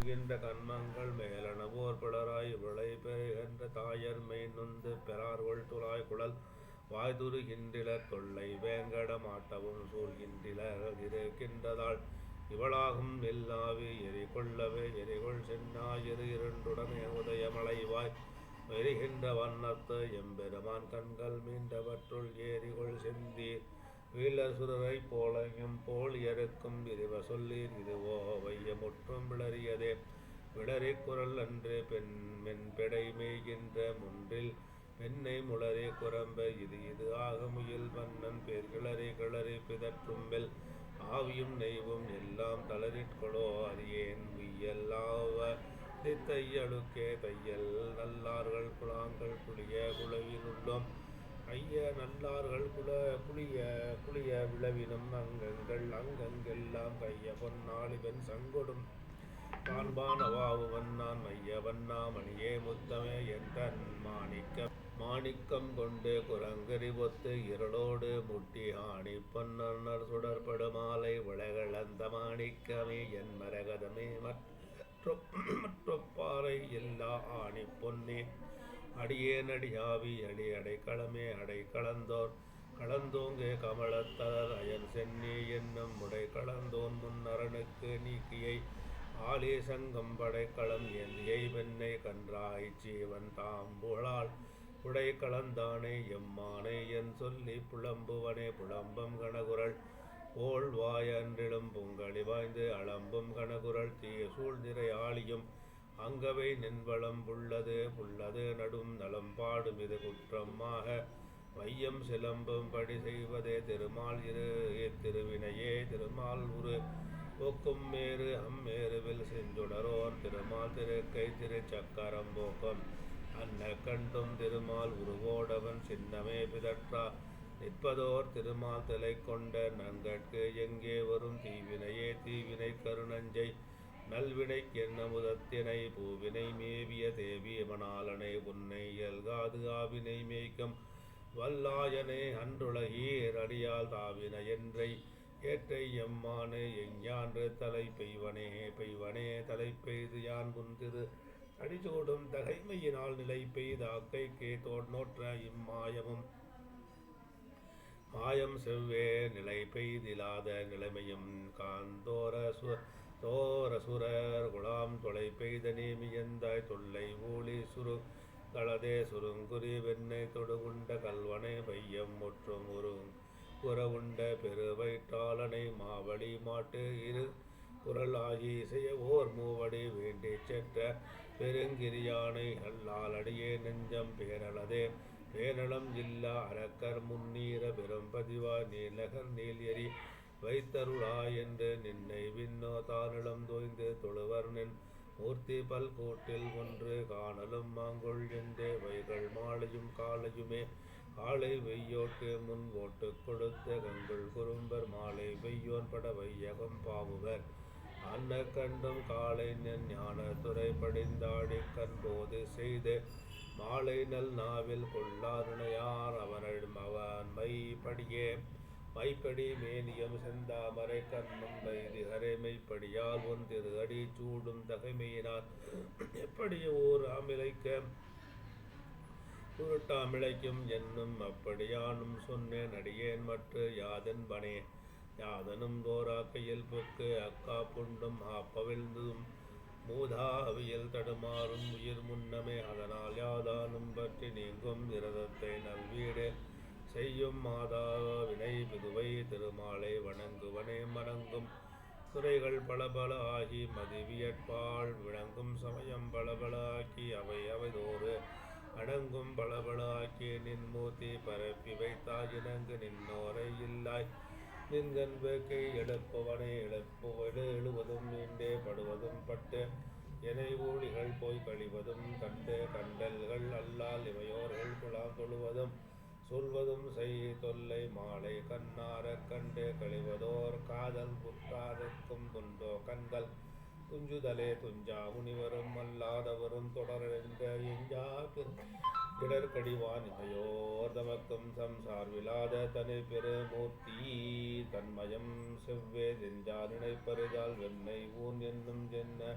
வீழ்கின்ற கன்மங்கள் மேலனவோர் பிளராய் விளை பெறுகின்ற தாயர் மெய் நொந்து பெறார்கொள் துளாய் குழல் வாய்துருகின்றிலர் தொல்லை வேங்கட மாட்டவும் சூழ்கின்றிலர் இருக்கின்றதால் இவளாகும் எல்லாவி எரிகொள்ளவே எரிகொள் சென்னாயிரு இரண்டுடனே உதயமலைவாய் எரிகின்ற வண்ணத்து எம்பெருமான் கண்கள் மீண்டவற்றுள் ஏரிகொள் செந்தீர் வீழர் சுரரை போலையும் போல் எருக்கும் விரிவ சொல்லீர் இதுவோ வையமுற்றும் விளறியதே விளறி குரல் அன்று பெண் மென்பெடை மேய்கின்ற முன்றில் பெண்ணை முளறி குரம்ப இது ஆகமுயில் மன்னன் பேர் கிளறி பிதற்றும்பெல் ஆவியும் நெய்வும் எல்லாம் தளரிற்கொளோ அறியேன் உய்யல்லாவ தையலுக்கே தையல் நல்லார்கள் குழாங்கள் புளிய குளவினுள்ளோம் ஐய நல்லார்கள் குளிய விளவினும் அங்கங்கெல்லாம் கைய பொன்னாளிவன் சங்கொடும் காண்பான் அவாவுவன் நான் மையவன்னா மணியே முத்தமே என்றன் மாணிக்கம் கொண்டு குரங்கரி பொத்து இருளோடு முட்டி ஆணி பொன்னர் சுடற்படுமாலை உலகளந்த மாணிக்கமே என் மரகதமே மற்றொப்பாறை எல்லா ஆணி பொன்னே அடியேன் அடியாவி அடைக்களமே அடைக்கலந்தோர் களந்தோங்கே கமலத்தலர் அயன் சென்னி என்னும் முடை களந்தோன் முன்னரனுக்கு நீக்கியை ஆலே சங்கம் படைக்களம் எல்லியை வெண்ணை கன்றாய் ஜீவன் தாம்புகளால் உடை கலந்தானே எம்மானே என் சொல்லி புலம்புவனே புலம்பம் கணகுரல் போல் வாய் அன்றிலும் பொங்கலி வாய்ந்து அளம்பும் கணகுரல் தீய சூழ்நிறை ஆளியும் அங்கவை நின்பளம் புள்ளது நடும் நலம் பாடும் இது குற்றமாக வையம் சிலம்பும் படி செய்வதே திருமால் திருவினையே திருமால் உரு போக்கும் மேரு அம்மேருவில் செஞ்சுடரோன் திருமால் திருக்கை திருச்சக்கரம் போக்கம் அன்ன கண்டும் திருமால் உருவோடவன் சின்னமே பிதற்றா நிற்பதோர் திருமால் தலை கொண்ட நங்கட்கு எங்கே வரும் தீவினை கருணஞ்சை நல்வினைக் என்ன முதத்தினை பூவினை மேவிய தேவி மணாலனை உன்னை இயல்காது ஆவினை மேய்க்கும் வல்லாயனே அன்றுலகீர் அடியால் தாவின என்றை ஏற்றை எம்மானே எஞ்ஞான்று தலை பெய்வனே தலை பெய்து யான் புந்திரு அடிச்சூடும் தகைமையினால் நிலை பெய்த அக்கைக்கே நோற்ற இம்மாயமும் மாயம் செவ்வே நிலை பெய்திலாத நிலைமையும் தோரசுரர் குலாம் தொலை பெய்த நேமியந்தாய் தொல்லை ஊழி தளதே சுருங்குரி வெண்ணை தொடுகுண்ட கல்வனை வையம் முற்றும் குறவுண்ட பெருவயிற்றாளனை மாவழி மாட்டு இரு குரல் ஆகி இசைய ஓர் மூவடி வேண்டி செற்ற பெருங்கிரியானை அல்லால் அடியே நெஞ்சம் பேரளதே பேரளம் இல்லா அரக்கர் முன்னீர பெரும்பதிவா நீலகர் நீல் எரி வைத்தருளாய் என்று நின்னை விண்ணோ தானிடம் தோய்ந்து தொழுவர் நின் மூர்த்தி பல்கூட்டில் ஒன்று காணலும் மாங்கொள் என்றே வைகள் மாலையும் காலையுமே காலை வெய்யோட்டு முன் ஓட்டு கொடுத்த கங்குள் குறும்பர் மாலை வெய்யோன் பட வையகம் பாவுவர் அன்ன கண்டும் காலை ஞான துறை படிந்தாடி கண்போது செய்து மாலை நல் நாவில் கொள்ளாருணையார் அவன் மைப்படி மேனியம் செந்தாமரை கண்ணும் வைதிகரை மெய்ப்படியால் ஒன்றிரு அடி சூடும் தகைமையினார் எப்படி ஓர் உருட்டாமிழைக்கும் என்னும் அப்படியானும் சொன்னேன் அடியேன் மற்ற யாதன்பனே யாதனும் தோராக்கையில் புக்கு அக்கா புண்டும் ஆப்பவிழ்ந்தும் மூதாவியல் தடுமாறும் உயிர் முன்னமே அதனால் யாதானும் பற்றி நீங்கும் விரதத்தை நல்வீடு செய்யும் மாதா வினை விதுவை திருமாலை வணங்குவனே மணங்கும் துறைகள் பலபல ஆகி மதிவியற்பால் விளங்கும் சமயம் பலபல ஆக்கி அவைதோறு அடங்கும் பலபல ஆக்கி நின்மூர்த்தி பரப்பி வைத்தாய் இணங்கு நின்னோரை இல்லாய் நின்கண் வேக்கை எழுப்புவனே எழுவதும் நீண்டே படுவதும் பட்டு எனை ஊழிகள் போய் கழிவதும் கண்டு கண்டல்கள் அல்லால் இவையோர்கள் குழாம் தொழுவதும் சொல்வதும் செய் தொல்லை மாலை கண்ணார கண்டு கழிவதோர் காதல் புற்றாருக்கும் துண்டோ கண்கள் துஞ்சுதலே துஞ்சா முனிவரும் அல்லாதவரும் தொடர்ந்த எஞ்சா இடர்கடிவான் இவையோர் தமக்கும் சம்சார்விலாத தனி பெருமூர்த்தி தன்மயம் செவ்வே செஞ்சா நினைப்பறிதால் வெண்ணை ஊன் என்னும் என்ன